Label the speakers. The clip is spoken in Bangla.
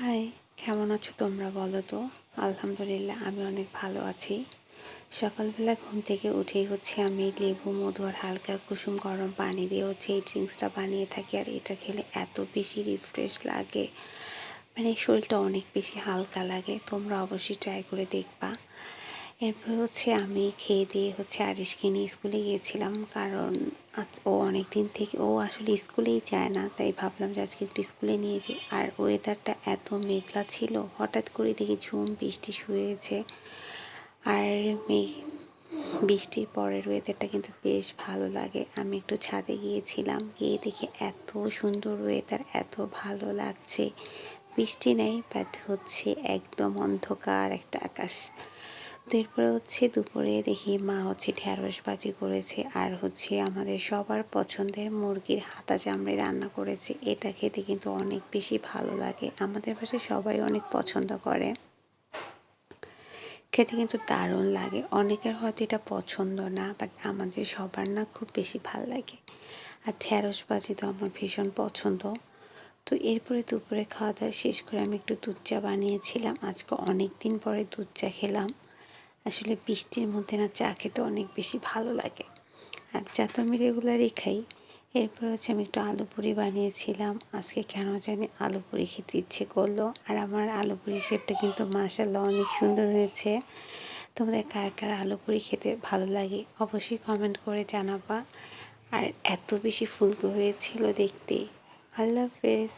Speaker 1: হাই, কেমন আছো তোমরা বলো তো? আলহামদুলিল্লাহ আমি অনেক ভালো আছি। সকালবেলা ঘুম থেকে উঠেই আমি লেবু, মধু আর হালকা কুসুম গরম পানি দিয়ে এই ড্রিঙ্কসটা বানিয়ে থাকি। আর এটা খেলে এত বেশি রিফ্রেশ লাগে, মানে শরীরটা অনেক বেশি হালকা লাগে। তোমরা অবশ্যই ট্রাই করে দেখবা। এরপরে আমি খেয়ে দিয়ে আরিশকে নিয়ে স্কুলে গিয়েছিলাম, কারণ আজ ও অনেক দিন থেকে আসলে স্কুলেই যায় না, তাই ভাবলাম যে আজকে একটু স্কুলে নিয়ে যাই। আর ওয়েদারটা এত মেঘলা ছিল, হঠাৎ করে দেখি ঝুম বৃষ্টি শুরু হয়েছে। আর বৃষ্টির পরের ওয়েদারটা কিন্তু বেশ ভালো লাগে। আমি একটু ছাদে গিয়েছিলাম, গিয়ে দেখি এত সুন্দর ওয়েদার, এত ভালো লাগছে। বৃষ্টি নেই, বাট একদম অন্ধকার একটা আকাশ। তো এরপরে দুপুরে দেখি মা ঢ্যাঁড়স ভাজি করেছে, আর আমাদের সবার পছন্দের মুরগির হাতা চামড়ি রান্না করেছে। এটা খেতে কিন্তু অনেক বেশি ভালো লাগে, আমাদের বাসায় সবাই অনেক পছন্দ করে। খেতে কিন্তু দারুণ লাগে। অনেকের হয়তো এটা পছন্দ না, বাট আমাদের সবার না খুব বেশি ভালো লাগে। আর ঢ্যাঁড়স ভাজি তো আমার ভীষণ পছন্দ। তো এরপরে দুপুরে খাওয়া দাওয়া শেষ করে আমি একটু দুধ চা বানিয়েছিলাম। আজকে অনেক দিন পরে দুধ চা খেলাম। আসলে বৃষ্টির মধ্যে না চা খেতে অনেক বেশি ভালো লাগে। আর চা তো আমি রেগুলারই খাই। এরপর আমি একটু আলু পুরি বানিয়েছিলাম। আজকে কেন জানি আলু পুরি খেতে ইচ্ছে করলো। আর আমার আলু পুরি শেপটা কিন্তু মাশাআল্লাহ অনেক সুন্দর হয়েছে। তোমাদের কার কার আলু পুরি খেতে ভালো লাগে অবশ্যই কমেন্ট করে জানাবা। আর এত বেশি ফুলকো হয়েছিল দেখতে। আল্লাহ হাফেজ।